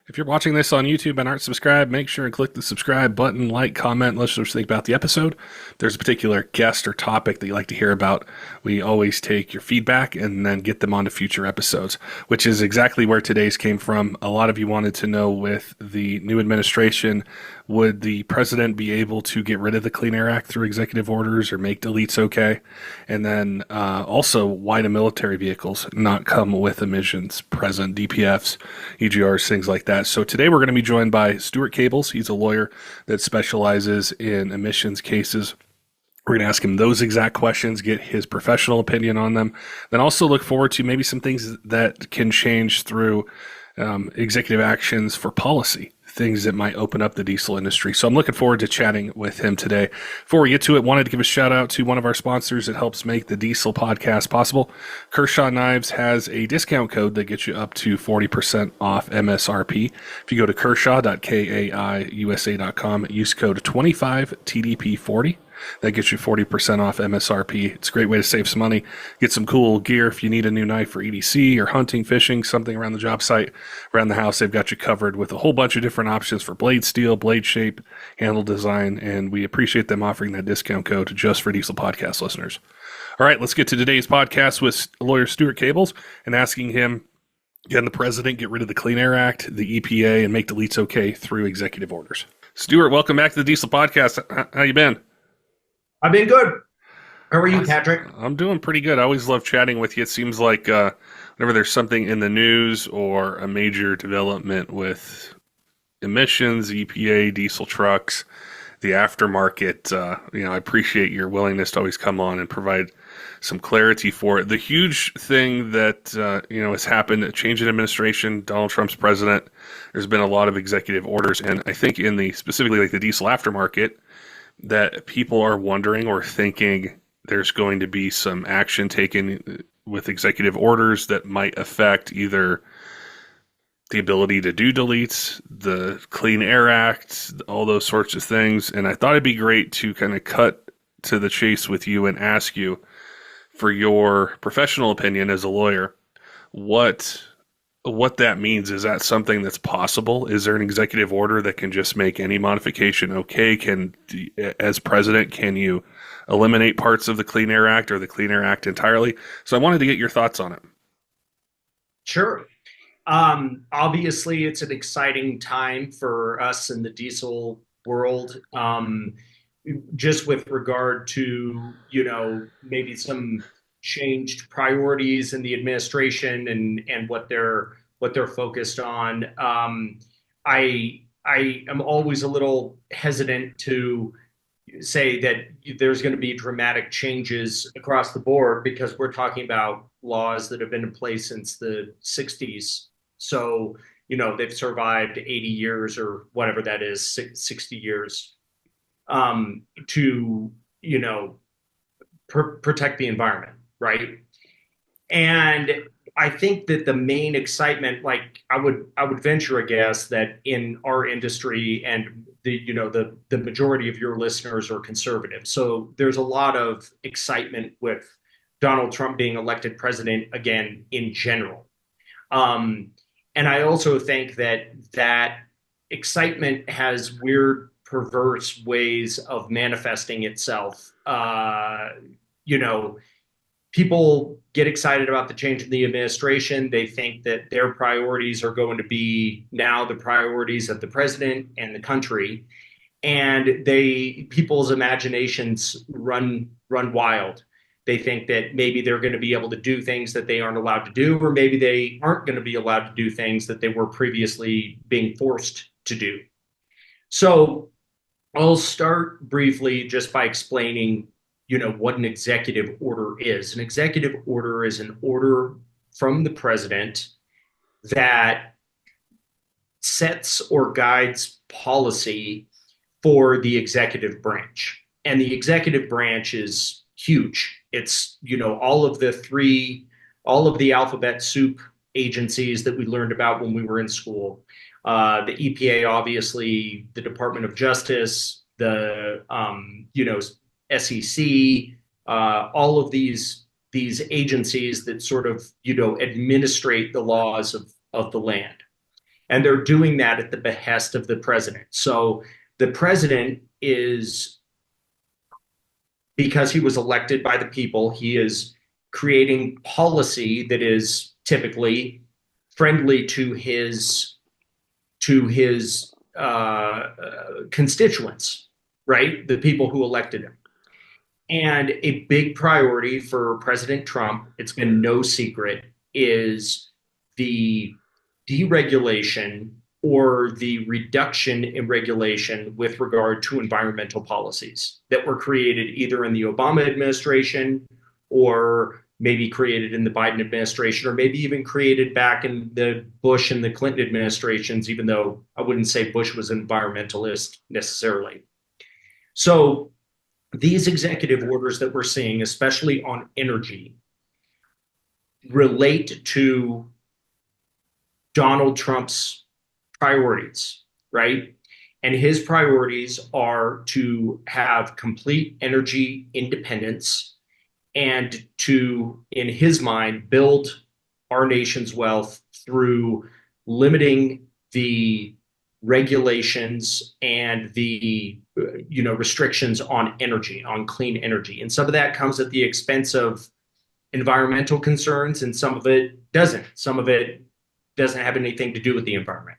If you're watching this on YouTube and aren't subscribed, make sure and click the subscribe button, like, comment, let us know what you think about the episode. If there's a particular guest or topic that you'd like to hear about, we always take your feedback and then get them onto future episodes, which is exactly where today's came from. A lot of you wanted to know, with the new administration, would the president be able to get rid of the Clean Air Act through executive orders or make deletes okay? And then also, why do military vehicles not come with emissions present, DPFs, EGRs, things like that? So today we're going to be joined by Stewart Cables. He's a lawyer that specializes in emissions cases. We're going to ask him those exact questions, get his professional opinion on them, then also look forward to maybe some things that can change through executive actions for policy, things that might open up the diesel industry. So I'm looking forward to chatting with him today. Before we get to it, wanted to give a shout out to one of our sponsors that helps make the Diesel podcast possible. Kershaw Knives has a discount code that gets you up to 40% off MSRP. If you go to kershaw.kaiusa.com, use code 25TDP40. That gets you 40% off MSRP. It's a great way to save some money, get some cool gear if you need a new knife for EDC or hunting, fishing, something around the job site, around the house. They've got you covered with a whole bunch of different options for blade steel, blade shape, handle design, and we appreciate them offering that discount code just for Diesel Podcast listeners. All right, let's get to today's podcast with lawyer Stewart Cables and asking him, can the president get rid of the Clean Air Act, the EPA, and make deletes okay through executive orders? Stewart, welcome back to the Diesel Podcast. How you been? I've been good. How are you, Patrick? I'm doing pretty good. I always love chatting with you. It seems like whenever there's something in the news or a major development with emissions, EPA, diesel trucks, the aftermarket, I appreciate your willingness to always come on and provide some clarity for it. The huge thing that has happened, a change in administration, Donald Trump's president. There's been a lot of executive orders, and I think in the specifically like the diesel aftermarket, that people are wondering or thinking there's going to be some action taken with executive orders that might affect either the ability to do deletes, the Clean Air Act, all those sorts of things. And I thought it'd be great to kind of cut to the chase with you and ask you, for your professional opinion as a lawyer, what that means. Is that something that's possible? Is there an executive order that can just make any modification okay? As president, can you eliminate parts of the Clean Air Act or the Clean Air Act entirely? So I wanted to get your thoughts on it. Sure. Obviously, it's an exciting time for us in the diesel world. Just with regard to, maybe some changed priorities in the administration and what they're focused on. I am always a little hesitant to say that there's going to be dramatic changes across the board because we're talking about laws that have been in place since the 60s. So, they've survived 80 years or whatever that is, 60 years to, protect the environment. Right. And I think that the main excitement, like I would venture a guess that in our industry and the majority of your listeners are conservative. So there's a lot of excitement with Donald Trump being elected president again in general. And I also think that excitement has weird, perverse ways of manifesting itself. People get excited about the change in the administration. They think that their priorities are going to be now the priorities of the president and the country. And people's imaginations run wild. They think that maybe they're going to be able to do things that they aren't allowed to do, or maybe they aren't going to be allowed to do things that they were previously being forced to do. So I'll start briefly just by explaining what an executive order is. An executive order is an order from the president that sets or guides policy for the executive branch. And the executive branch is huge. It's, all of the alphabet soup agencies that we learned about when we were in school. The EPA, obviously, the Department of Justice, the, SEC, all of these agencies that sort of, administrate the laws of the land. And they're doing that at the behest of the president. So the president is, because he was elected by the people, he is creating policy that is typically friendly to his constituents, right? The people who elected him. And a big priority for President Trump, it's been no secret, is the deregulation or the reduction in regulation with regard to environmental policies that were created either in the Obama administration or maybe created in the Biden administration, or maybe even created back in the Bush and the Clinton administrations, even though I wouldn't say Bush was an environmentalist necessarily. So these executive orders that we're seeing, especially on energy, relate to Donald Trump's priorities, right? And his priorities are to have complete energy independence and to, in his mind, build our nation's wealth through limiting the regulations and the restrictions on energy, on clean energy. And some of that comes at the expense of environmental concerns, and some of it doesn't. Some of it doesn't have anything to do with the environment.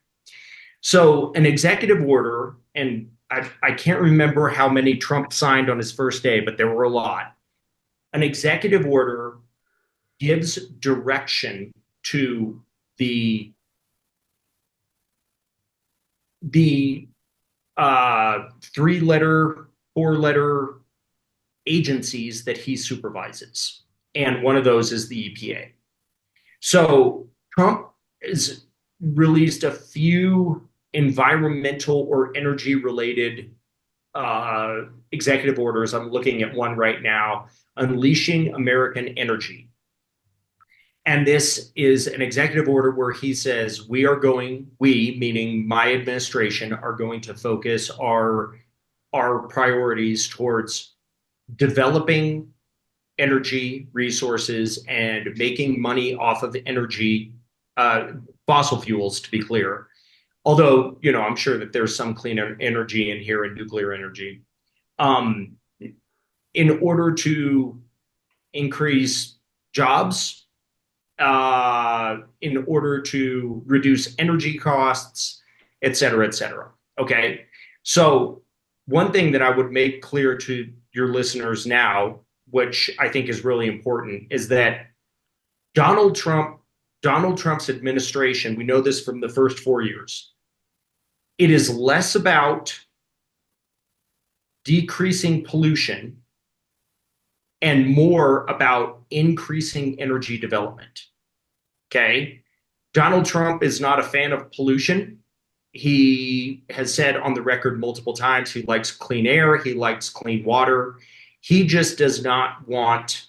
So an executive order, and I can't remember how many Trump signed on his first day, but there were a lot. An executive order gives direction to the 3-letter, 4-letter agencies that he supervises. And one of those is the EPA. So Trump has released a few environmental or energy related executive orders. I'm looking at one right now, Unleashing American Energy. And this is an executive order where he says, we, meaning my administration, are going to focus our priorities towards developing energy resources and making money off of energy, fossil fuels, to be clear. Although, I'm sure that there's some clean energy in here and nuclear energy, in order to increase jobs, in order to reduce energy costs, et cetera, et cetera. Okay. So one thing that I would make clear to your listeners now, which I think is really important, is that Donald Trump's administration, we know this from the first 4 years, it is less about decreasing pollution and more about increasing energy development. Okay. Donald Trump is not a fan of pollution. He has said on the record multiple times he likes clean air, he likes clean water. He just does not want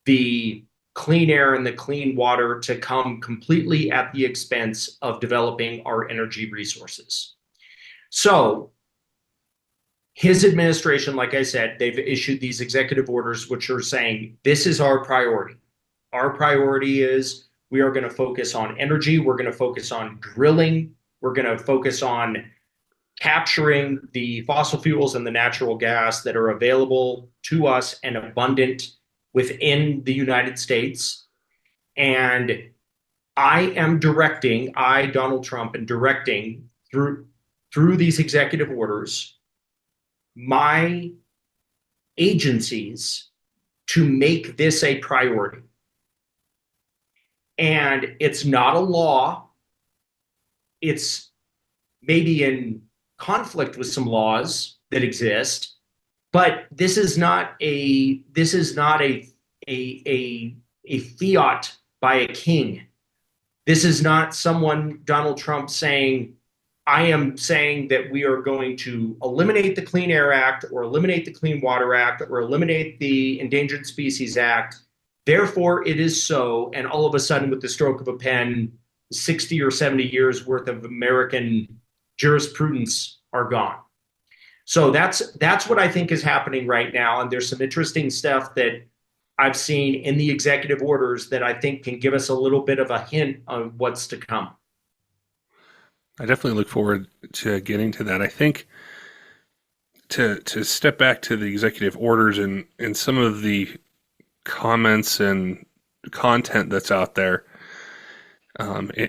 the clean air and the clean water to come completely at the expense of developing our energy resources. So his administration, like I said, they've issued these executive orders which are saying this is our priority. Our priority is we are going to focus on energy. We're going to focus on drilling. We're going to focus on capturing the fossil fuels and the natural gas that are available to us and abundant within the United States. And Donald Trump, am directing through these executive orders, my agencies to make this a priority. And it's not a law. It's maybe in conflict with some laws that exist, but this is not a fiat by a king. This is not someone, Donald Trump, saying, I am saying that we are going to eliminate the Clean Air Act or eliminate the Clean Water Act or eliminate the Endangered Species Act. Therefore, it is so. And all of a sudden, with the stroke of a pen, 60 or 70 years worth of American jurisprudence are gone. So that's what I think is happening right now. And there's some interesting stuff that I've seen in the executive orders that I think can give us a little bit of a hint on what's to come. I definitely look forward to getting to that. I think to step back to the executive orders and some of the comments and content that's out there,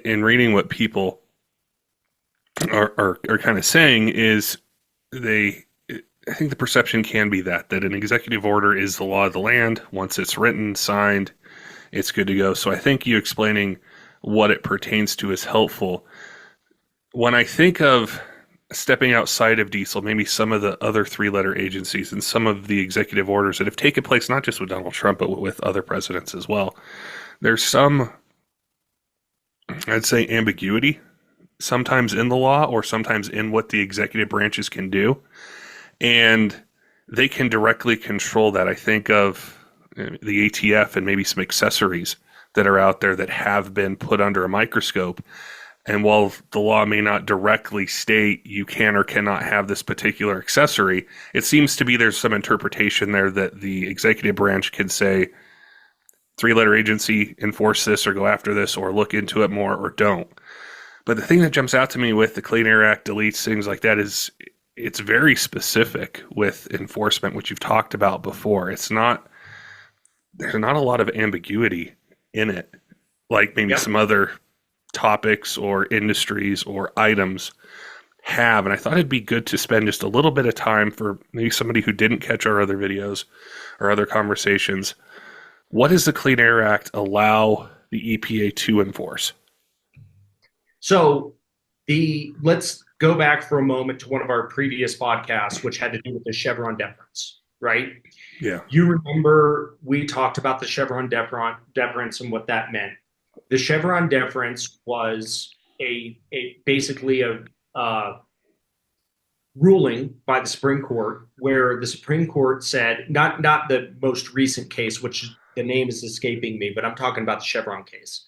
in reading what people are kind of saying is they I think the perception can be that an executive order is the law of the land. Once it's written, signed, it's good to go. So I think you explaining what it pertains to is helpful. When I think of stepping outside of diesel, maybe some of the other three-letter agencies and some of the executive orders that have taken place, not just with Donald Trump, but with other presidents as well, there's some, I'd say, ambiguity sometimes in the law or sometimes in what the executive branches can do. And they can directly control that. I think of the ATF and maybe some accessories that are out there that have been put under a microscope. And while the law may not directly state you can or cannot have this particular accessory, it seems to be there's some interpretation there that the executive branch can say, three-letter agency, enforce this or go after this or look into it more or don't. But the thing that jumps out to me with the Clean Air Act deletes things like that is it's very specific with enforcement, which you've talked about before. There's not a lot of ambiguity in it, like maybe some other topics or industries or items have. And I thought it'd be good to spend just a little bit of time for maybe somebody who didn't catch our other videos or other conversations. What does the Clean Air Act allow the EPA to enforce? So let's go back for a moment to one of our previous podcasts, which had to do with the Chevron deference, right? Yeah. You remember we talked about the Chevron deference and what that meant. The Chevron deference was basically a ruling by the Supreme Court where the Supreme Court said, not the most recent case, which the name is escaping me, but I'm talking about the Chevron case.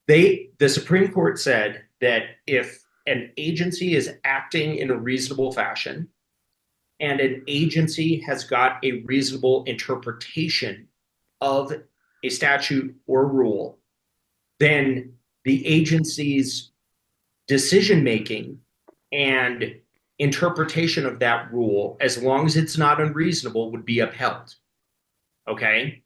The Supreme Court said that if an agency is acting in a reasonable fashion and an agency has got a reasonable interpretation of a statute or rule, then the agency's decision-making and interpretation of that rule, as long as it's not unreasonable, would be upheld. Okay?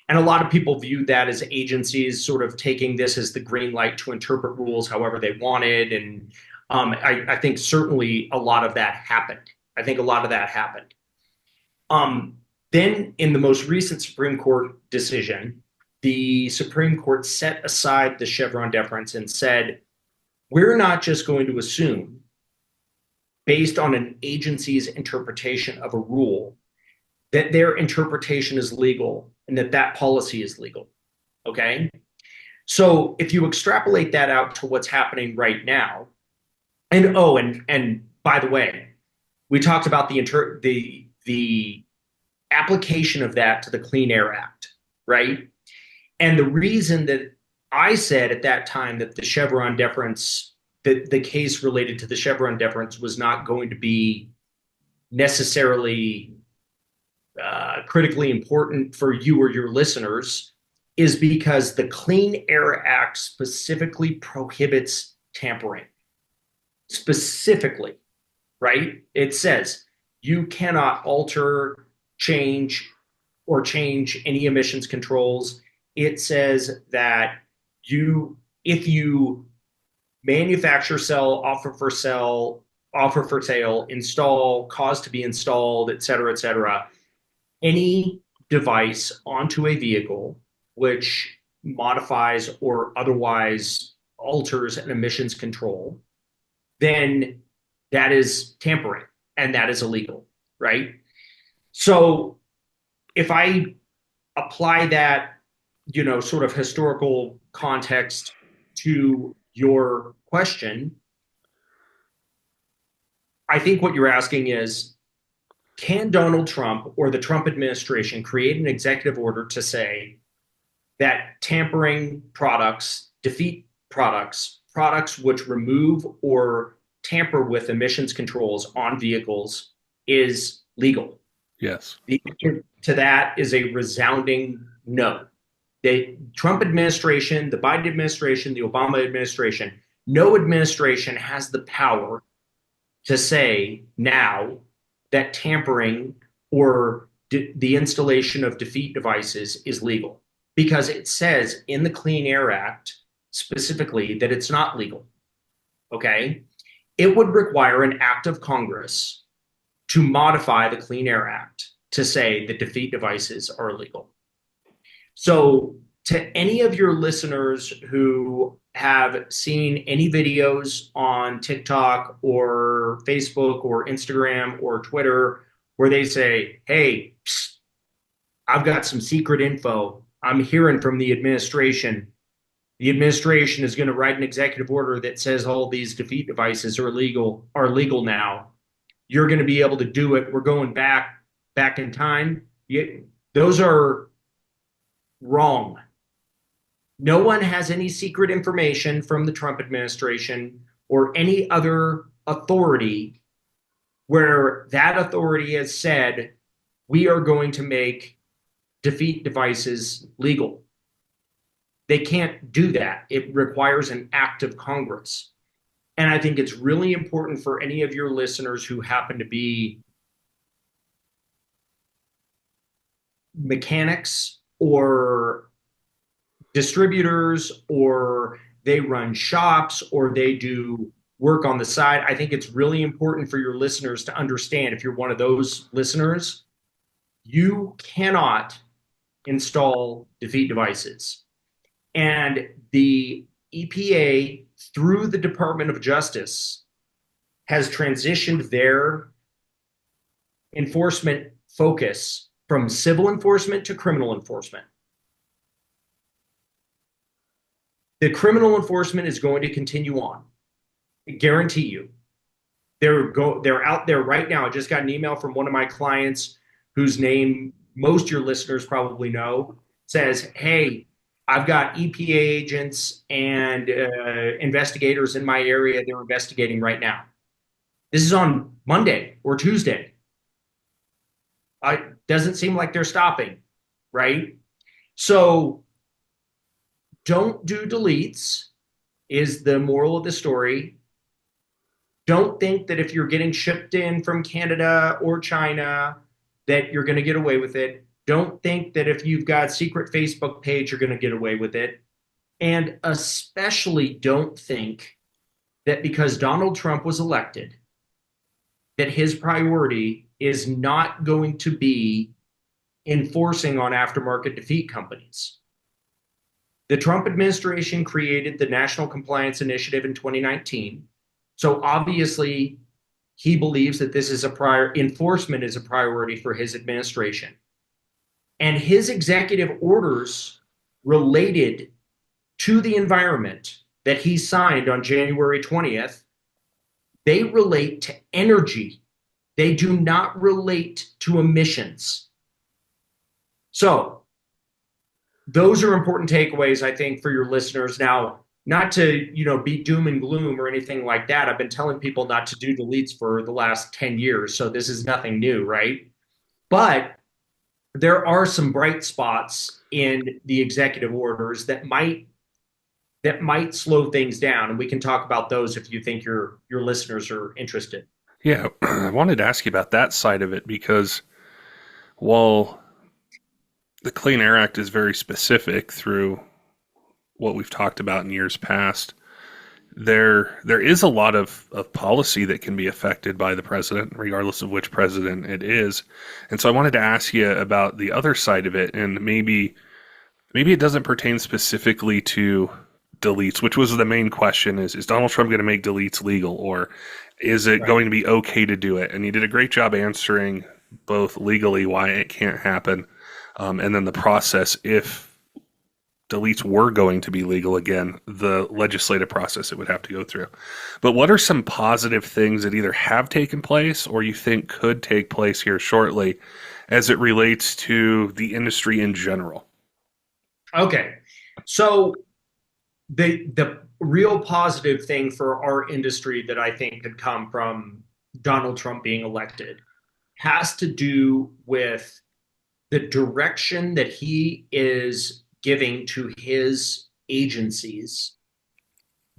And a lot of people viewed that as agencies sort of taking this as the green light to interpret rules however they wanted. And I think certainly a lot of that happened. Then in the most recent Supreme Court decision, the Supreme Court set aside the Chevron deference and said, we're not just going to assume, based on an agency's interpretation of a rule, that their interpretation is legal and that policy is legal. Okay? So if you extrapolate that out to what's happening right now, and by the way, we talked about the application of that to the Clean Air Act, right? And the reason that I said at that time that the Chevron deference, that the case related to the Chevron deference was not going to be necessarily critically important for you or your listeners is because the Clean Air Act specifically prohibits tampering. Specifically, right? It says you cannot alter, change any emissions controls. It says that if you manufacture, sell, offer for sale, install, cause to be installed, et cetera, any device onto a vehicle which modifies or otherwise alters an emissions control, then that is tampering and that is illegal, right? So if I apply that, sort of historical context to your question, I think what you're asking is, can Donald Trump or the Trump administration create an executive order to say that tampering products defeat products which remove or tamper with emissions controls on vehicles is legal? Yes. The answer to that is a resounding no. The Trump administration, the Biden administration, the Obama administration No administration has the power to say now that tampering or the installation of defeat devices is legal because it says in the Clean Air Act specifically that it's not legal. Okay. It would require an act of Congress to modify the Clean Air Act to say that defeat devices are illegal. So, to any of your listeners who have seen any videos on TikTok or Facebook or Instagram or Twitter where they say, hey, psst, I've got some secret info. I'm hearing from the administration. The administration is going to write an executive order that says all these defeat devices are legal now. You're going to be able to do it. We're going back in time. Those are wrong. No one has any secret information from the Trump administration or any other authority where that authority has said we are going to make defeat devices legal. They can't do that. It requires an act of Congress. And I think it's really important for any of your listeners who happen to be mechanics or distributors or they run shops or they do work on the side. I think it's really important for your listeners to understand if you're one of those listeners, you cannot install defeat devices. And the EPA, through the Department of Justice, has transitioned their enforcement focus from civil enforcement to criminal enforcement. The criminal enforcement is going to continue on. I guarantee you. They're out there right now. I just got an email from one of my clients whose name most of your listeners probably know, says, hey, I've got EPA agents and investigators in my area. They're investigating right now. This is on Monday or Tuesday. It doesn't seem like they're stopping, right? So don't do deletes is the moral of the story. Don't think that if you're getting shipped in from Canada or China that you're going to get away with it. Don't think that if you've got a secret Facebook page, you're going to get away with it. And especially don't think that because Donald Trump was elected, that his priority is not going to be enforcing on aftermarket defeat companies. The Trump administration created the National Compliance Initiative in 2019. So obviously, he believes that this is enforcement is a priority for his administration. And his executive orders related to the environment that he signed on January 20th, they relate to energy. They do not relate to emissions. So those are important takeaways, I think, for your listeners. Now, not to, be doom and gloom or anything like that. I've been telling people not to do deletes for the last 10 years, so this is nothing new, right? But there are some bright spots in the executive orders that might slow things down, and we can talk about those if you think your listeners are interested. Yeah, I wanted to ask you about that side of it because while the Clean Air Act is very specific through what we've talked about in years past, there is a lot of policy that can be affected by the president, regardless of which president it is. And so I wanted to ask you about the other side of it, and maybe it doesn't pertain specifically to deletes, which was the main question is Donald Trump going to make deletes legal, or is it going to be okay to do it? And you did a great job answering both legally why it can't happen, and then the process if deletes were going to be legal again, the legislative process it would have to go through. But what are some positive things that either have taken place or you think could take place here shortly as it relates to the industry in general? Okay. So the real positive thing for our industry that I think could come from Donald Trump being elected has to do with the direction that he is giving to his agencies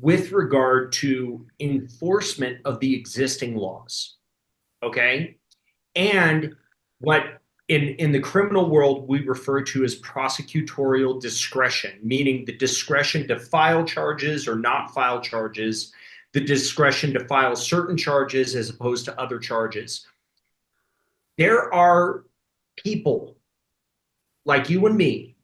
with regard to enforcement of the existing laws. Okay. And what in the criminal world we refer to as prosecutorial discretion, meaning the discretion to file charges or not file charges, the discretion to file certain charges as opposed to other charges. There are people like you and me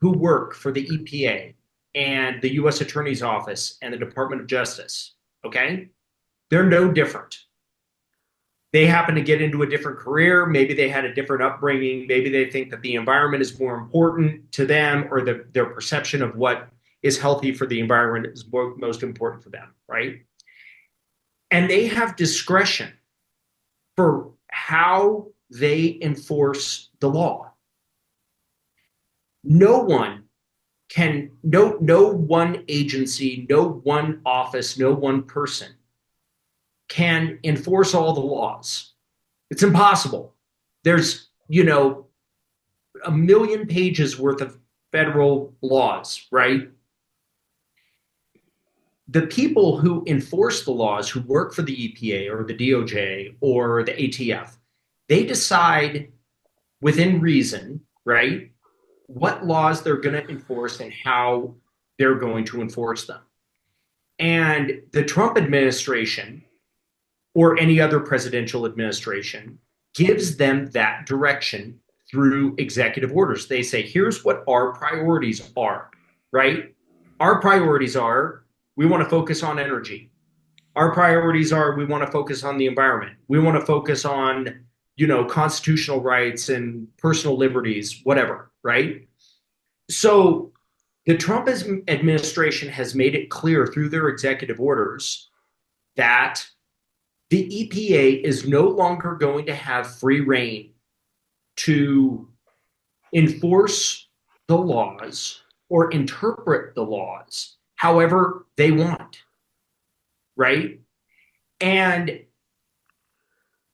who work for the EPA and the US Attorney's Office and the Department of Justice. Okay. They're no different. They happen to get into a different career. Maybe they had a different upbringing. Maybe they think that the environment is more important to them, or their perception of what is healthy for the environment is most important for them, right? And they have discretion for how they enforce the law. No one can, no one agency, no one office, no one person can enforce all the laws. It's impossible. There's, a million pages worth of federal laws, right? The people who enforce the laws, who work for the EPA or the DOJ or the ATF, they decide within reason, right, what laws they're going to enforce and how they're going to enforce them. And the Trump administration or any other presidential administration gives them that direction through executive orders. They say, here's what our priorities are, right? Our priorities are, we want to focus on energy. Our priorities are, we want to focus on the environment. We want to focus on, constitutional rights and personal liberties, whatever, right? So the Trump administration has made it clear through their executive orders that the EPA is no longer going to have free rein to enforce the laws or interpret the laws however they want, right? And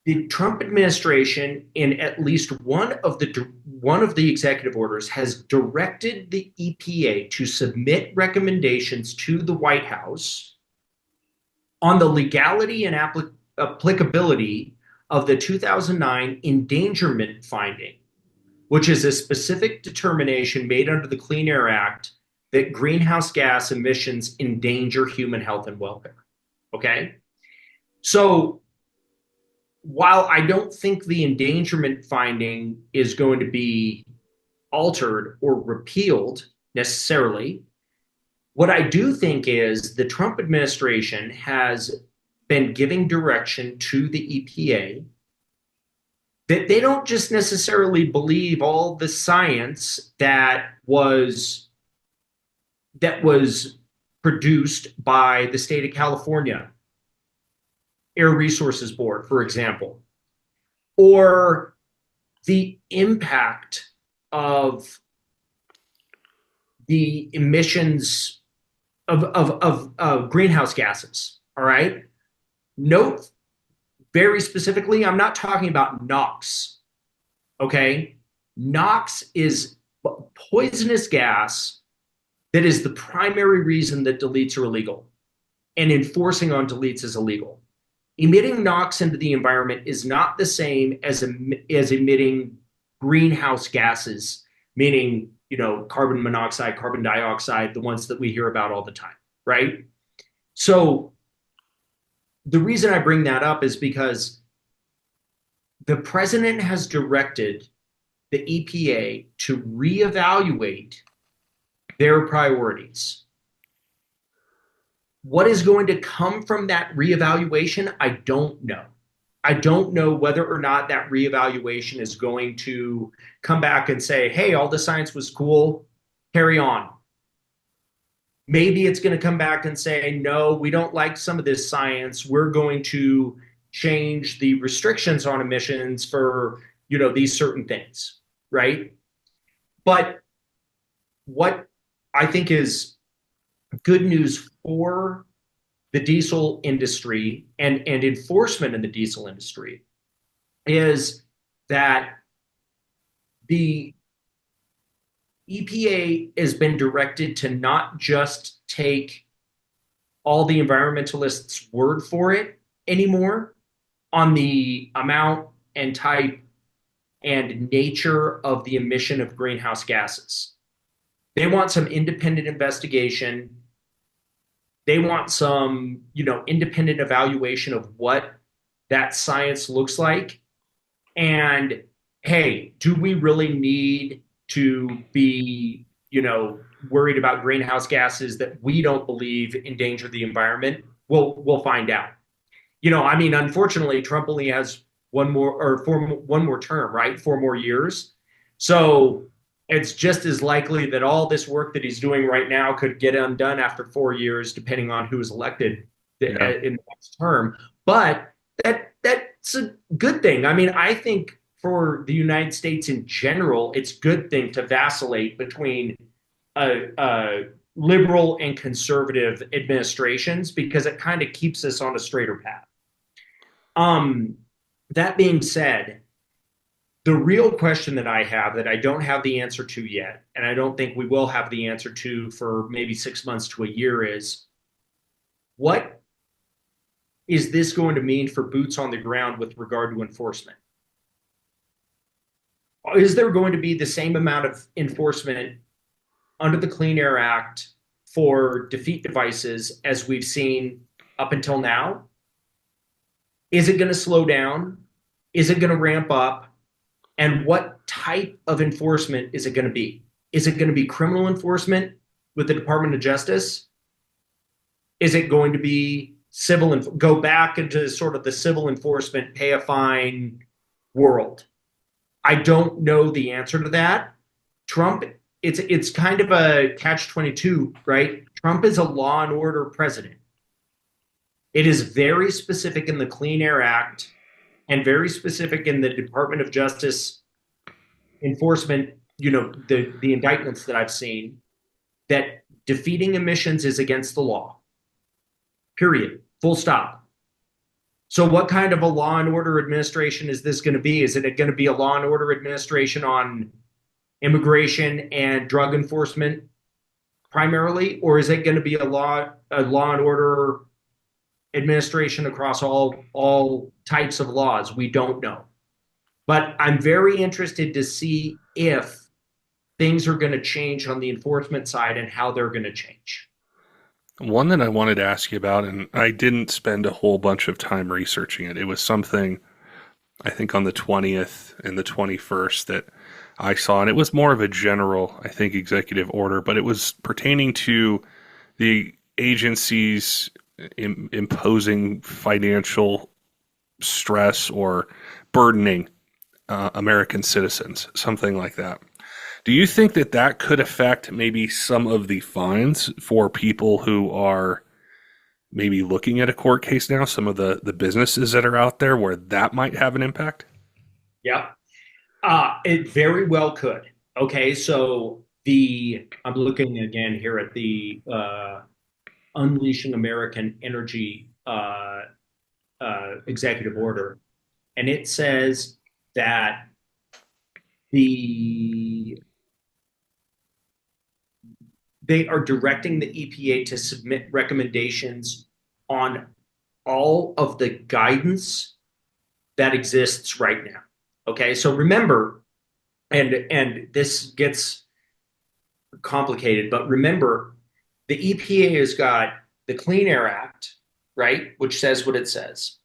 the Trump administration, in at least one of the executive orders, has directed the EPA to submit recommendations to the White House on the legality and applicability of the 2009 endangerment finding, which is a specific determination made under the Clean Air Act that greenhouse gas emissions endanger human health and welfare. Okay? So while I don't think the endangerment finding is going to be altered or repealed necessarily, what I do think is the Trump administration has been giving direction to the EPA that they don't just necessarily believe all the science that was produced by the state of California Air Resources Board, for example, or the impact of the emissions of greenhouse gases. All right. Note very specifically, I'm not talking about NOx. Okay. NOx is poisonous gas that is the primary reason that deletes are illegal, and enforcing on deletes is illegal. Emitting NOx into the environment is not the same as emitting greenhouse gases, meaning, carbon monoxide, carbon dioxide, the ones that we hear about all the time, right? So the reason I bring that up is because the president has directed the EPA to reevaluate their priorities. What is going to come from that reevaluation? I don't know. I don't know whether or not that reevaluation is going to come back and say, hey, all the science was cool, carry on. Maybe it's going to come back and say, no, we don't like some of this science. We're going to change the restrictions on emissions for, these certain things, right? But what I think is good news for the diesel industry and enforcement in the diesel industry is that the EPA has been directed to not just take all the environmentalists' word for it anymore on the amount and type and nature of the emission of greenhouse gases. They want some independent investigation. They want some, independent evaluation of what that science looks like. And hey, do we really need to be, worried about greenhouse gases that we don't believe endanger the environment? We'll find out. I mean, unfortunately, Trump only has one more term, right? 4 more years. So it's just as likely that all this work that he's doing right now could get undone after 4 years, depending on who is elected Yeah. in the next term. But that's a good thing. I mean, I think for the United States in general, it's a good thing to vacillate between liberal and conservative administrations because it kind of keeps us on a straighter path. Um, that being said, the real question that I have that I don't have the answer to yet, and I don't think we will have the answer to for maybe 6 months to a year, is what is this going to mean for boots on the ground with regard to enforcement? Is there going to be the same amount of enforcement under the Clean Air Act for defeat devices as we've seen up until now? Is it going to slow down? Is it going to ramp up? And what type of enforcement is it going to be? Is it going to be criminal enforcement with the Department of Justice? Is it going to be civil and go back into sort of the civil enforcement, pay a fine world? I don't know the answer to that. Trump, it's kind of a catch-22, right? Trump is a law and order president. It is very specific in the Clean Air Act and very specific in the Department of Justice enforcement, the indictments that I've seen, that defeating emissions is against the law. Period. Full stop. So what kind of a law and order administration is this going to be? Is it going to be a law and order administration on immigration and drug enforcement primarily, or is it going to be a law and order administration across all types of laws? We don't know. But I'm very interested to see if things are going to change on the enforcement side and how they're going to change. One that I wanted to ask you about, and I didn't spend a whole bunch of time researching it. It was something I think on the 20th and the 21st that I saw, and it was more of a general, I think, executive order, but it was pertaining to the agencies imposing financial stress or burdening American citizens, something like that. Do you think that that could affect maybe some of the fines for people who are maybe looking at a court case now, some of the businesses that are out there where that might have an impact? Yeah, it very well could. Okay, so I'm looking again here at the Unleashing American Energy executive order, and it says that they are directing the EPA to submit recommendations on all of the guidance that exists right now. Okay, so remember, and this gets complicated, but remember, the EPA has got the Clean Air Act, right, which says what it says.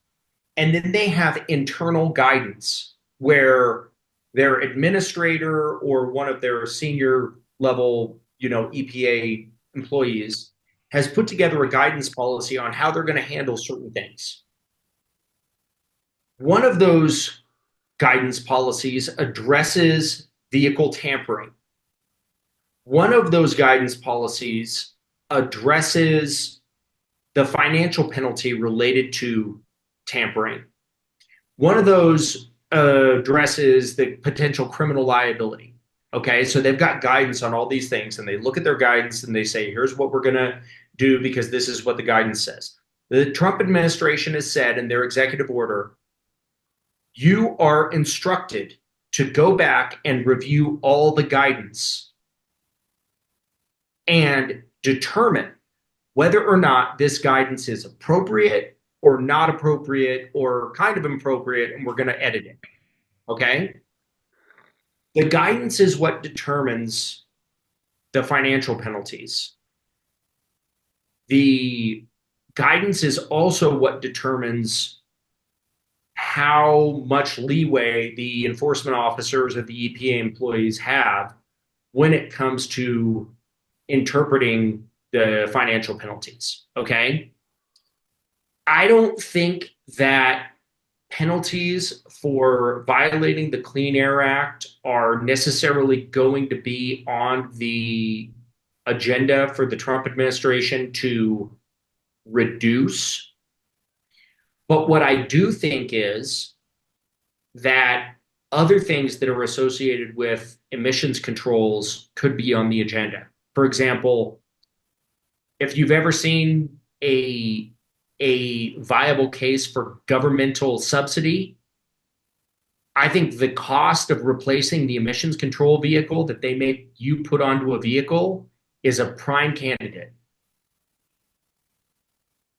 And then they have internal guidance where their administrator or one of their senior level, EPA employees has put together a guidance policy on how they're going to handle certain things. One of those guidance policies addresses vehicle tampering. One of those guidance policies addresses the financial penalty related to tampering. One of those addresses the potential criminal liability. Okay, so they've got guidance on all these things, and they look at their guidance and they say, here's what we're going to do because this is what the guidance says. The Trump administration has said in their executive order, you are instructed to go back and review all the guidance and determine whether or not this guidance is appropriate or not appropriate or kind of appropriate, and we're going to edit it. Okay? The guidance is what determines the financial penalties. The guidance is also what determines how much leeway the enforcement officers or the EPA employees have when it comes to interpreting the financial penalties. Okay. I don't think that penalties for violating the Clean Air Act are necessarily going to be on the agenda for the Trump administration to reduce. But what I do think is that other things that are associated with emissions controls could be on the agenda. For example, if you've ever seen a viable case for governmental subsidy, I think the cost of replacing the emissions control vehicle that they make you put onto a vehicle is a prime candidate.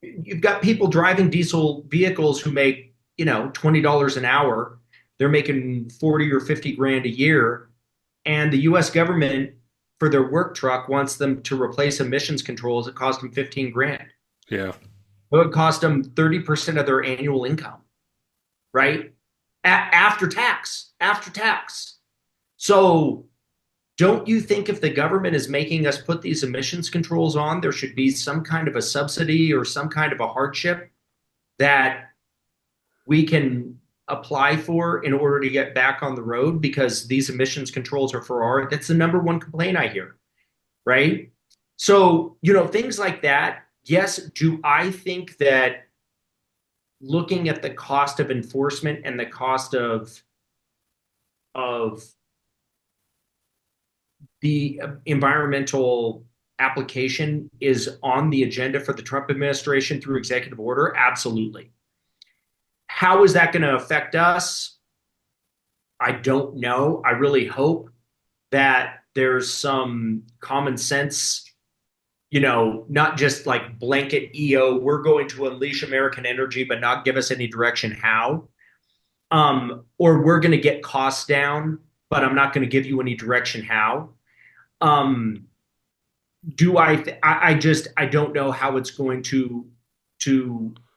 You've got people driving diesel vehicles who make, $20 an hour. They're making 40 or 50 grand a year. And the US government, for their work truck, wants them to replace emissions controls. It costs them 15 grand. Yeah. It would cost them 30% of their annual income, right? After tax. So don't you think if the government is making us put these emissions controls on, there should be some kind of a subsidy or some kind of a hardship that we can apply for in order to get back on the road? Because these emissions controls are that's the number one complaint I hear, right? So, things like that. Yes, do I think that looking at the cost of enforcement and the cost of the environmental application is on the agenda for the Trump administration through executive order? Absolutely. How is that going to affect us? I don't know. I really hope that there's some common sense, not just like blanket EO, we're going to unleash American energy, but not give us any direction how. Or we're going to get costs down, but I'm not going to give you any direction how. I don't know how it's going to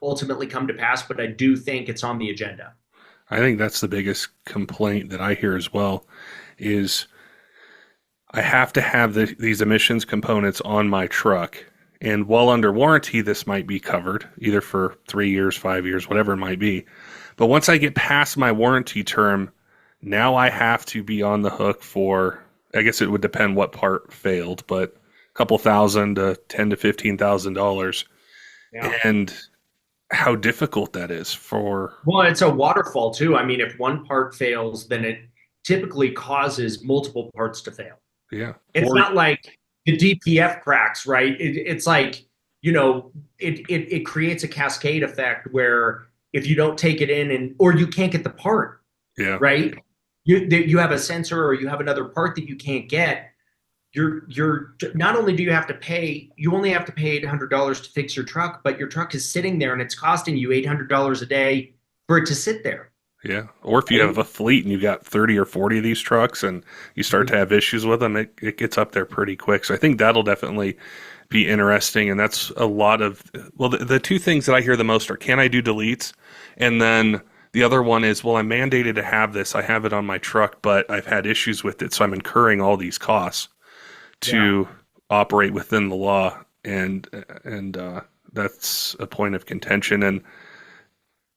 ultimately come to pass, but I do think it's on the agenda. I think that's the biggest complaint that I hear as well is I have to have these emissions components on my truck. And while under warranty, this might be covered either for 3 years, 5 years, whatever it might be. But once I get past my warranty term, now I have to be on the hook for, I guess it would depend what part failed, but a couple thousand to $10,000 to $15,000. Yeah. And how difficult that is for. Well, it's a waterfall too. I mean, if one part fails, then it typically causes multiple parts to fail. Yeah. It's not like the DPF cracks, right? It's like, it creates a cascade effect where if you don't take it in or you can't get the part, yeah, right? You have a sensor or you have another part that you can't get. You're not only do you have to pay, you only have to pay $800 to fix your truck, but your truck is sitting there and it's costing you $800 a day for it to sit there. Yeah. Or if you have a fleet and you've got 30 or 40 of these trucks and you start to have issues with them, it gets up there pretty quick. So I think that'll definitely be interesting. And that's a lot of, well, the two things that I hear the most are, can I do deletes? And then the other one is, well, I'm mandated to have this. I have it on my truck, but I've had issues with it. So I'm incurring all these costs to operate within the law. And that's a point of contention. And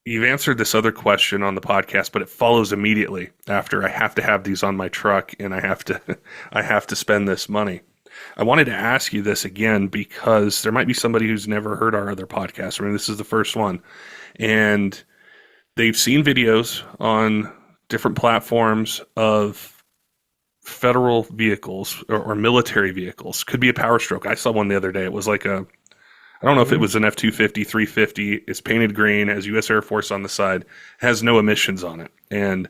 you've answered this other question on the podcast, but it follows immediately after I have to have these on my truck and I have to spend this money. I wanted to ask you this again because there might be somebody who's never heard our other podcast. I mean, this is the first one, and they've seen videos on different platforms of federal vehicles or military vehicles. Could be a Power Stroke. I saw one the other day. It was like I don't know if it was an F-250, 350. It's painted green, has U.S. Air Force on the side, has no emissions on it. And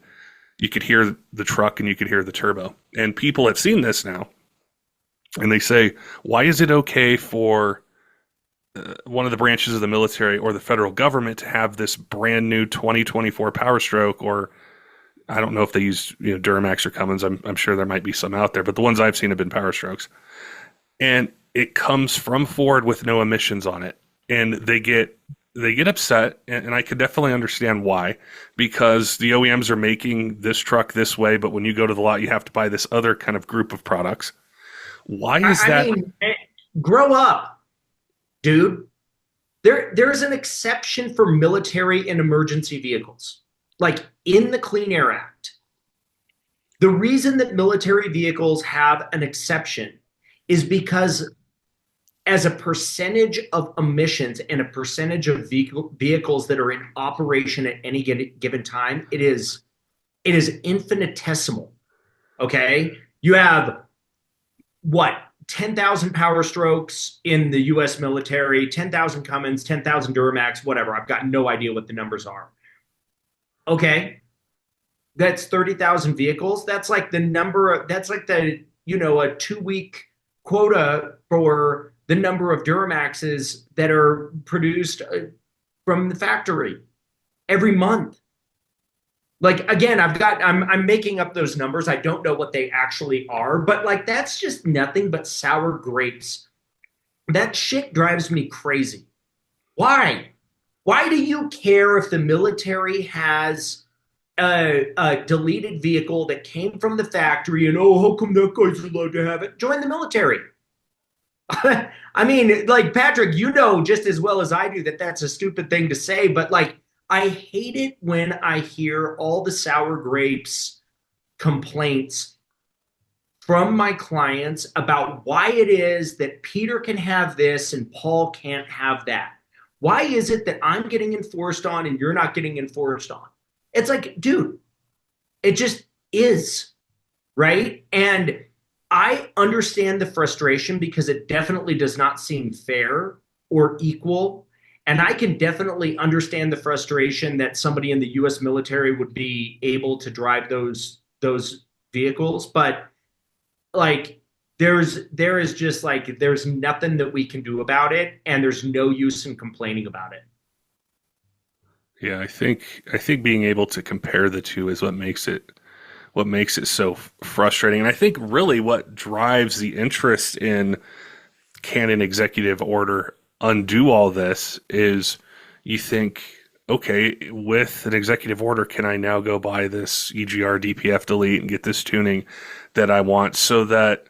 you could hear the truck and you could hear the turbo. And people have seen this now. And they say, why is it okay for one of the branches of the military or the federal government to have this brand new 2024 Power Stroke, or I don't know if they use Duramax or Cummins. I'm sure there might be some out there, but the ones I've seen have been Power Strokes, and it comes from Ford with no emissions on it, and they get upset, and I could definitely understand why, because the OEMs are making this truck this way, but when you go to the lot, you have to buy this other kind of group of products. Why is I that? mean, grow up, dude. There's an exception for military and emergency vehicles, like in the Clean Air Act. The reason that military vehicles have an exception is because as a percentage of emissions and a percentage of vehicles that are in operation at any given time, it is infinitesimal. Okay, you have what, 10,000 Power Strokes in the U.S. military, 10,000 Cummins, 10,000 Duramax, whatever. I've got no idea what the numbers are. Okay, that's 30,000 vehicles. That's like the number of, that's like the, a 2 week quota for the number of Duramaxes that are produced from the factory every month. Like, again, I'm making up those numbers. I don't know what they actually are, but like that's just nothing but sour grapes. That shit drives me crazy. Why? Why do you care if the military has a deleted vehicle that came from the factory and, oh, how come that guy's allowed to have it? Join the military. I mean, like, Patrick, just as well as I do that that's a stupid thing to say, but like, I hate it when I hear all the sour grapes complaints from my clients about why it is that Peter can have this and Paul can't have that. Why is it that I'm getting enforced on and you're not getting enforced on? It's like, dude, it just is, right? And I understand the frustration because it definitely does not seem fair or equal. And I can definitely understand the frustration that somebody in the U.S. military would be able to drive those vehicles. But like, there is just like, there's nothing that we can do about it, and there's no use in complaining about it. Yeah, I think being able to compare the two is what makes it so frustrating. And I think really what drives the interest in, can an executive order undo all this, is you think, okay, with an executive order, can I now go buy this EGR DPF delete and get this tuning that I want? So that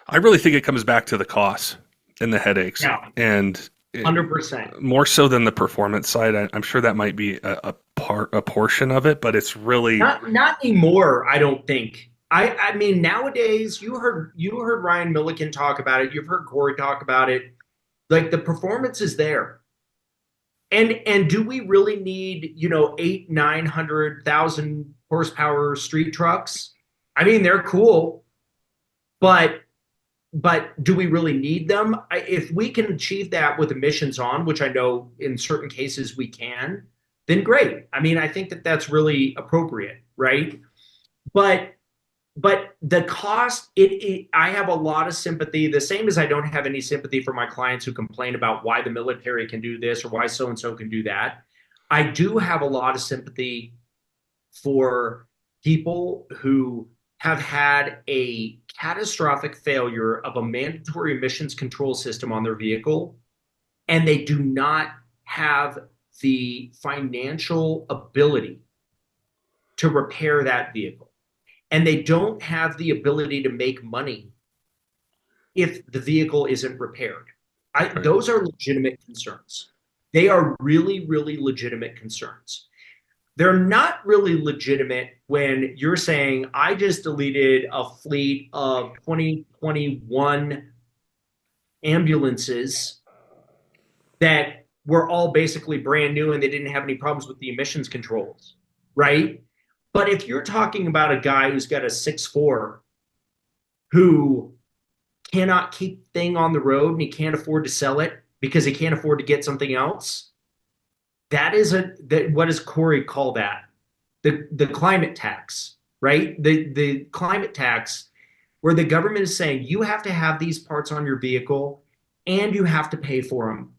I really think it comes back to the costs and the headaches. Yeah, And 100%. more so than the performance side. I'm sure that might be a portion of it, but it's really, Not anymore, I don't think. I mean, nowadays, you heard Ryan Milliken talk about it. You've heard Corey talk about it. Like, the performance is there. And do we really need, 800, 900,000 horsepower street trucks? I mean, they're cool, but do we really need them? If we can achieve that with emissions on, which I know in certain cases we can, then great. I mean, I think that that's really appropriate, right? But the cost, I have a lot of sympathy, the same as I don't have any sympathy for my clients who complain about why the military can do this or why so and so can do that. I do have a lot of sympathy for people who have had a catastrophic failure of a mandatory emissions control system on their vehicle, and they do not have the financial ability to repair that vehicle. And they don't have the ability to make money if the vehicle isn't repaired. right. Those are legitimate concerns. They are really, really legitimate concerns. They're not really legitimate when you're saying, I just deleted a fleet of 2021 ambulances that were all basically brand new and they didn't have any problems with the emissions controls, right? But if you're talking about a guy who's got a 6'4", who cannot keep the thing on the road and he can't afford to sell it because he can't afford to get something else, what does Corey call that? The climate tax, right? The climate tax, where the government is saying you have to have these parts on your vehicle and you have to pay for them,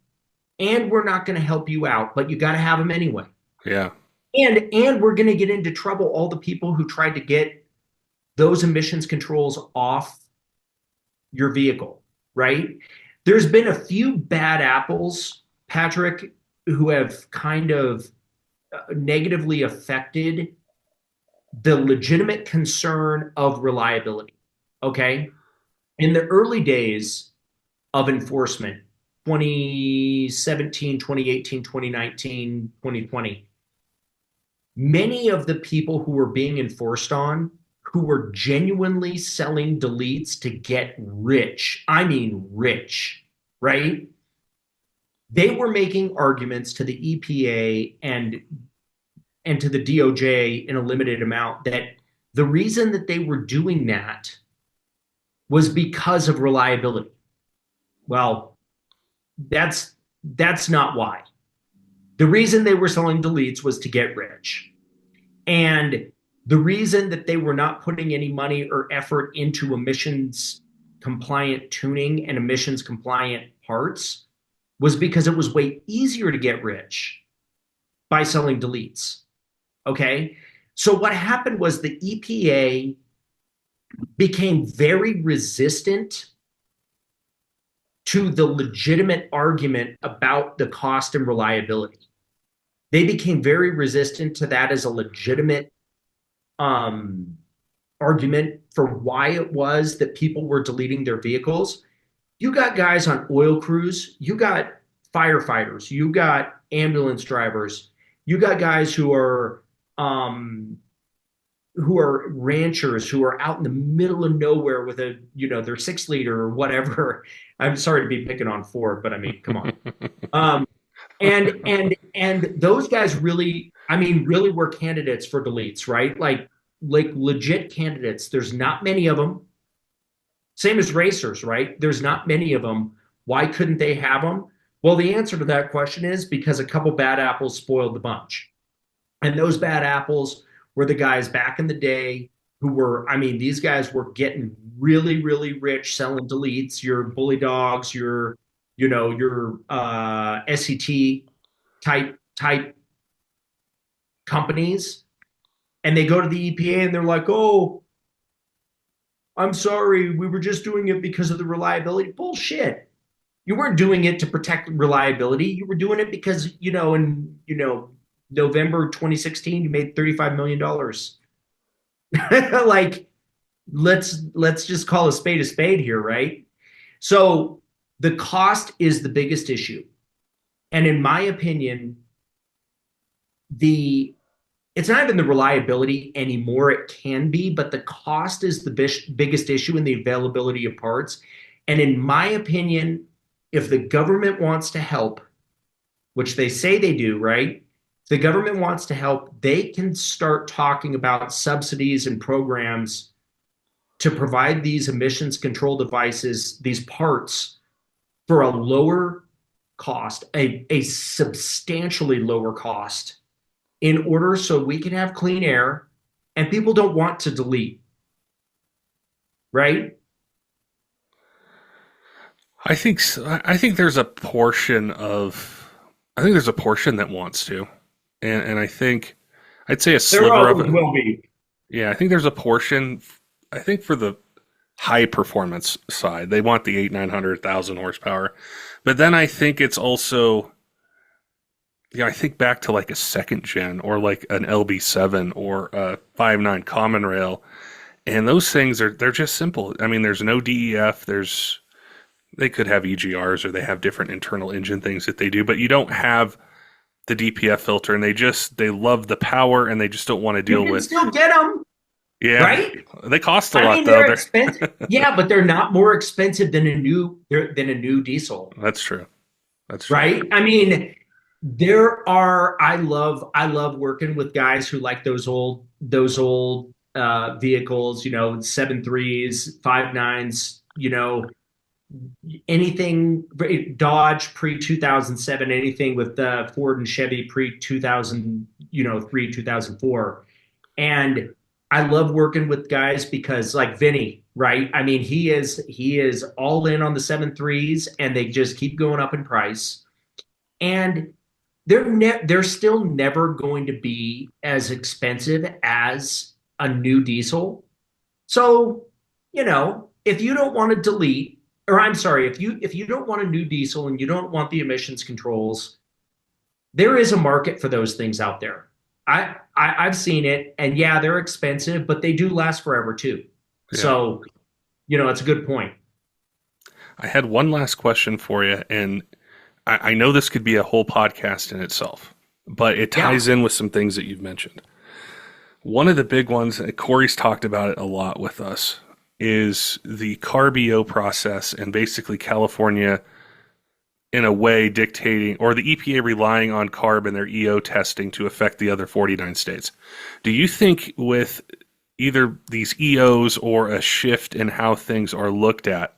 and we're not going to help you out, but you got to have them anyway. Yeah. And we're going to get into trouble, all the people who tried to get those emissions controls off your vehicle, right? There's been a few bad apples, Patrick, who have kind of negatively affected the legitimate concern of reliability. Okay. In the early days of enforcement, 2017, 2018, 2019, 2020, many of the people who were being enforced on who were genuinely selling deletes to get rich, I mean rich, right? They were making arguments to the EPA and to the DOJ in a limited amount that the reason that they were doing that was because of reliability. Well, that's not why. The reason they were selling deletes was to get rich. And the reason that they were not putting any money or effort into emissions compliant tuning and emissions compliant parts was because it was way easier to get rich by selling deletes. Okay. So what happened was the EPA became very resistant to the legitimate argument about the cost and reliability. They became very resistant to that as a legitimate argument for why it was that people were deleting their vehicles. You got guys on oil crews, you got firefighters, you got ambulance drivers, you got guys who are ranchers who are out in the middle of nowhere with a their 6 liter or whatever. I'm sorry to be picking on Ford, but I mean, come on. Um, and those guys really, I mean, really were candidates for deletes, right? Like legit candidates. There's not many of them. Same as racers, right? There's not many of them. Why couldn't they have them? Well, the answer to that question is because a couple bad apples spoiled the bunch. And those bad apples were the guys back in the day who were, I mean, these guys were getting really, really rich selling deletes, your bully dogs, your SET type companies. And they go to the EPA and they're like, oh, I'm sorry, we were just doing it because of the reliability. Bullshit. You weren't doing it to protect reliability. You were doing it because, in November 2016, you made $35 million. Like, let's just call a spade here, right? So the cost is the biggest issue. And in my opinion, it's not even the reliability anymore. It can be, but the cost is the biggest issue in the availability of parts. And in my opinion, if the government wants to help, which they say they do, right? If the government wants to help, they can start talking about subsidies and programs to provide these emissions control devices, these parts, for a lower cost, a substantially lower cost, in order so we can have clean air and people don't want to delete, right? I think there's a portion that wants to, and I think I'd say a There sliver of always it. will be. Yeah, I think there's a portion. I think for the high performance side, they want the 900,000 horsepower, but then I think it's also, I think back to like a second gen or like an LB7 or a 5.9 common rail, and those things they're just simple. I mean, there's no DEF. They could have EGRs or they have different internal engine things that they do, but you don't have the DPF filter, and they love the power and they just don't want to deal You can with. still get them, Yeah, right? they cost a I lot mean, though. they're expensive. Yeah, but they're not more expensive than a new diesel, That's true. That's true. right? I mean, I love working with guys who like those old vehicles, 7.3s, 5.9s, anything Dodge pre 2007, anything with Ford and Chevy pre 2000, 2004, and I love working with guys because like Vinny, right? I mean, he is all in on the 7.3s and they just keep going up in price. And they're still never going to be as expensive as a new diesel. So, if you don't want to delete, or I'm sorry, if you don't want a new diesel and you don't want the emissions controls, there is a market for those things out there. I've seen it, and yeah, they're expensive, but they do last forever too. Yeah. So, it's a good point. I had one last question for you, and I know this could be a whole podcast in itself, but it Yeah. ties in with some things that you've mentioned. One of the big ones, Corey's talked about it a lot with us, is the CARB-EO process and basically California, in a way, dictating, or the EPA relying on CARB and their EO testing to affect the other 49 states. Do you think with either these EOs or a shift in how things are looked at,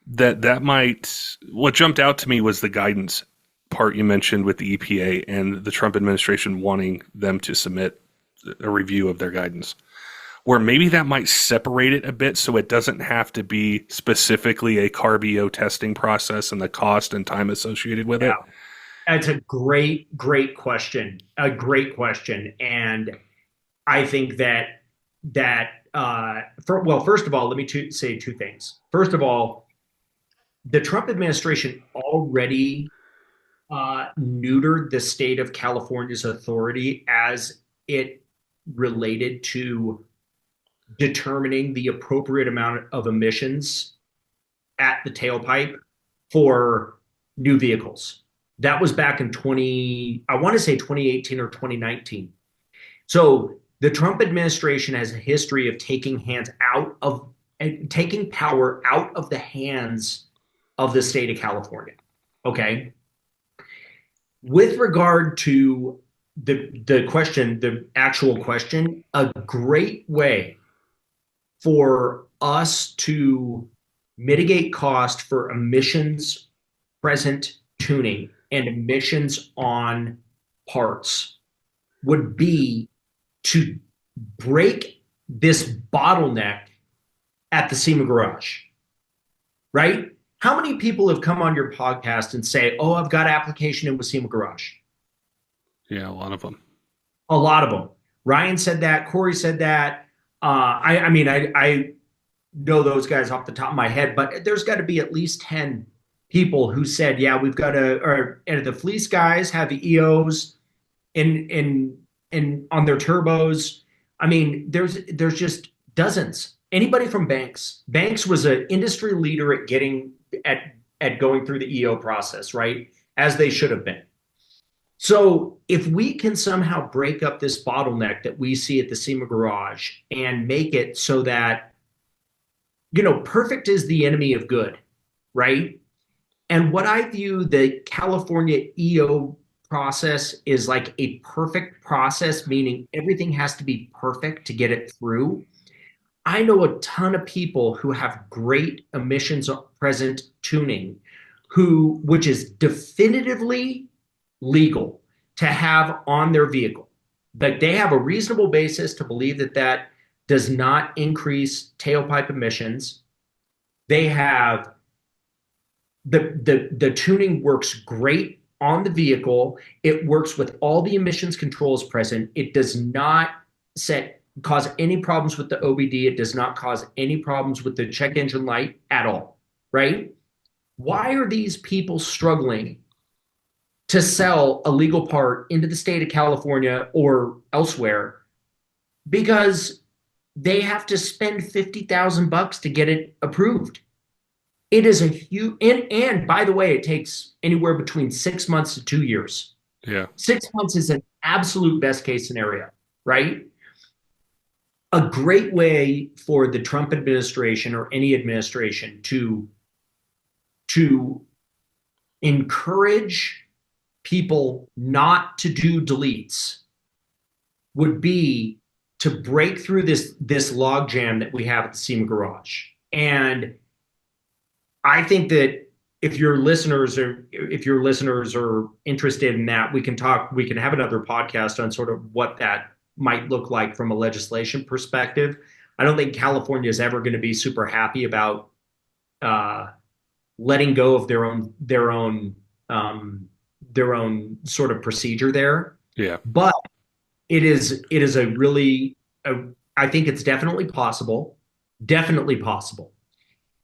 that might, what jumped out to me was the guidance part you mentioned with the EPA and the Trump administration wanting them to submit a review of their guidance, where maybe that might separate it a bit so it doesn't have to be specifically a CARB-EO testing process and the cost and time associated with Yeah. it? That's a great question. A great question. And I think well, first of all, let me say two things. First of all, the Trump administration already neutered the state of California's authority as it related to determining the appropriate amount of emissions at the tailpipe for new vehicles. That was back in I want to say 2018 or 2019. So the Trump administration has a history of taking power out of the hands of the state of California. Okay. With regard to the actual question, a great way for us to mitigate cost for emissions present tuning and emissions on parts would be to break this bottleneck at the SEMA garage, right? How many people have come on your podcast and say, "Oh, I've got application in with SEMA garage"? Yeah, a lot of them. A lot of them. Ryan said that. Corey said that. I mean, I know those guys off the top of my head, but there's got to be at least 10 people who said, "Yeah, we've got to." And the fleece guys have the EOs in on their turbos. I mean, there's just dozens. Anybody from Banks. Banks was an industry leader at going through the EO process, right? As they should have been. So if we can somehow break up this bottleneck that we see at the SEMA garage and make it so that, perfect is the enemy of good, right? And what I view the California EO process is like a perfect process, meaning everything has to be perfect to get it through. I know a ton of people who have great emissions present tuning, which is definitively legal to have on their vehicle. Like they have a reasonable basis to believe that does not increase tailpipe emissions. They have the tuning works great on the vehicle. It works with all the emissions controls present. It does not cause any problems with the OBD. It does not cause any problems with the check engine light at all, right? Why are these people struggling to sell a legal part into the state of California or elsewhere? Because they have to spend $50,000 to get it approved. It is a huge, and by the way, it takes anywhere between 6 months to 2 years. Yeah. 6 months is an absolute best case scenario, right? A great way for the Trump administration or any administration to encourage people not to do deletes would be to break through this log jam that we have at the SEMA garage. And I think that if your listeners are interested in that, we can have another podcast on sort of what that might look like from a legislation perspective. I don't think California is ever going to be super happy about uh, letting go of their own sort of procedure there. Yeah. But it is a really I think it's definitely possible.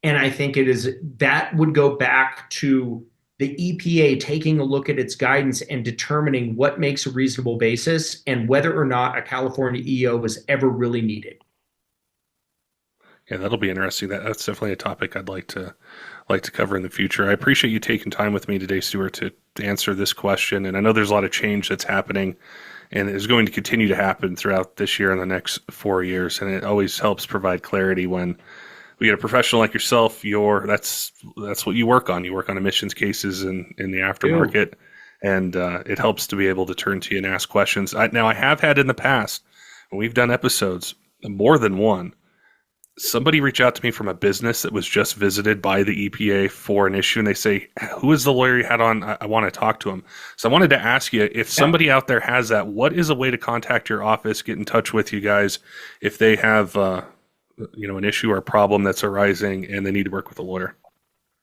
And I think it is that would go back to the EPA taking a look at its guidance and determining what makes a reasonable basis and whether or not a California EO is ever really needed. Yeah, that'll be interesting. That's definitely a topic I'd like to cover in the future. I appreciate you taking time with me today, Stuart, to answer this question. And I know there's a lot of change that's happening and is going to continue to happen throughout this year and the next 4 years. And it always helps provide clarity when we get a professional like yourself. That's what you work on. You work on emissions cases in the Ew. aftermarket, and it helps to be able to turn to you and ask questions. Now, I have had in the past when we've done episodes, more than one, somebody reach out to me from a business that was just visited by the EPA for an issue, and they say, "Who is the lawyer you had on? I want to talk to him." So I wanted to ask you, if Yeah. somebody out there has that, what is a way to contact your office, get in touch with you guys if they have an issue or a problem that's arising and they need to work with a lawyer?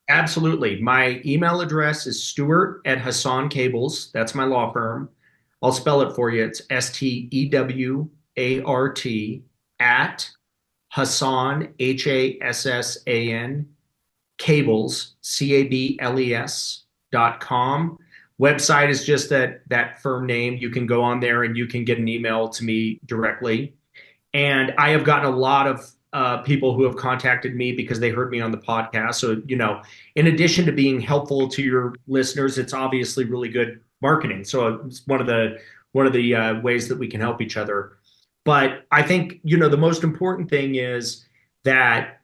Absolutely. My email address is Stewart at Hassan Cables. That's my law firm. I'll spell it for you. It's STEWART at Hassan, HASSAN, Cables, CABLES.com. Website is just that firm name. You can go on there and you can get an email to me directly. And I have gotten a lot of people who have contacted me because they heard me on the podcast. So, in addition to being helpful to your listeners, it's obviously really good marketing. So it's one of the ways that we can help each other. But I think, the most important thing is that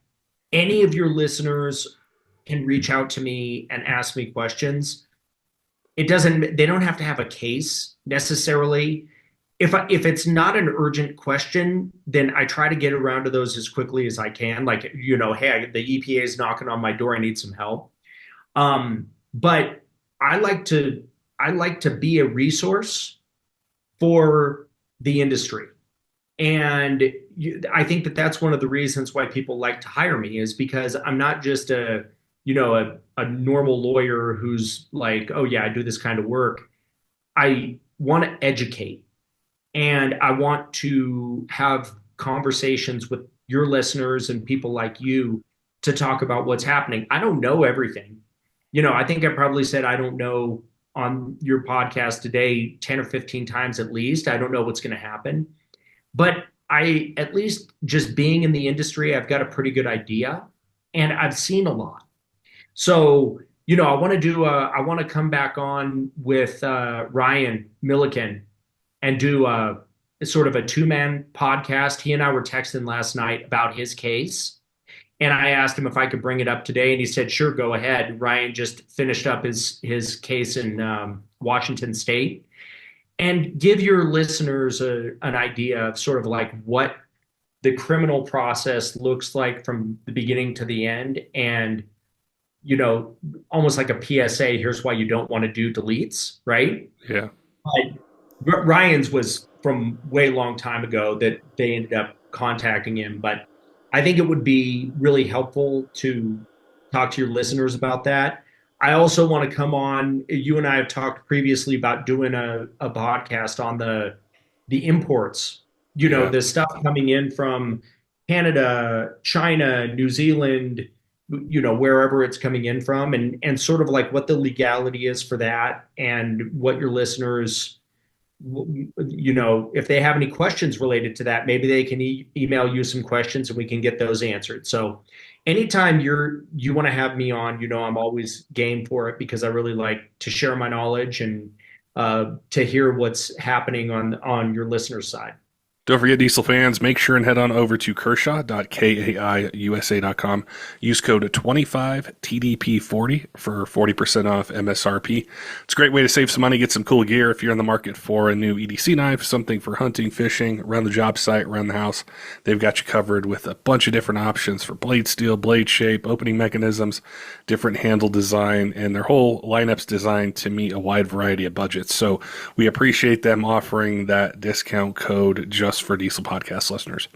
any of your listeners can reach out to me and ask me questions. They don't have to have a case necessarily. If it's not an urgent question, then I try to get around to those as quickly as I can. Like, hey, the EPA is knocking on my door. I need some help. But I like to I like to be a resource for the industry. And I think that that's one of the reasons why people like to hire me is because I'm not just a normal lawyer who's like, oh yeah, I do this kind of work. I want to educate and I want to have conversations with your listeners and people like you to talk about what's happening. I don't know everything. I think I probably said I don't know on your podcast today 10 or 15 times at least. I don't know what's going to happen. But I, at least just being in the industry, I've got a pretty good idea and I've seen a lot. So, I want to come back on with Ryan Milliken and do sort of a two-man podcast. He and I were texting last night about his case. And I asked him if I could bring it up today. And he said, sure, go ahead. Ryan just finished up his case in Washington State. And give your listeners an idea of sort of like what the criminal process looks like from the beginning to the end. And, almost like a PSA, here's why you don't want to do deletes, right? Yeah. Ryan's was from way long time ago that they ended up contacting him, but I think it would be really helpful to talk to your listeners about that. I also want to come on. You and I have talked previously about doing a podcast on the imports. Yeah. The stuff coming in from Canada, China, New Zealand, wherever it's coming in from, and sort of like what the legality is for that, and what your listeners, if they have any questions related to that, maybe they can email you some questions and we can get those answered. So anytime you want to have me on, I'm always game for it because I really like to share my knowledge and to hear what's happening on your listener side. Don't forget, Diesel fans, make sure and head on over to Kershaw.kaiusa.com. Use code 25TDP40 for 40% off MSRP. It's a great way to save some money, get some cool gear if you're in the market for a new EDC knife, something for hunting, fishing, around the job site, around the house. They've got you covered with a bunch of different options for blade steel, blade shape, opening mechanisms, different handle design, and their whole lineup's designed to meet a wide variety of budgets. So we appreciate them offering that discount code just for Diesel Podcast listeners.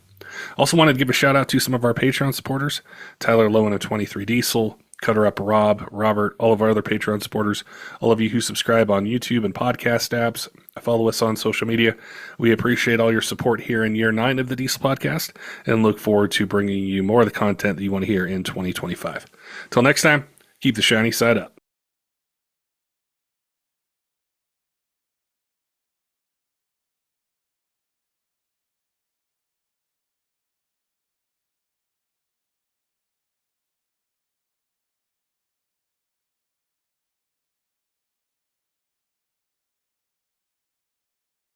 Also wanted to give a shout out to some of our Patreon supporters, Tyler Lowen of 23 Diesel, Cutter Up Rob, Robert, all of our other Patreon supporters, all of you who subscribe on YouTube and podcast apps, follow us on social media. We appreciate all your support here in year 9 of the Diesel Podcast and look forward to bringing you more of the content that you want to hear in 2025. Till next time, keep the shiny side up.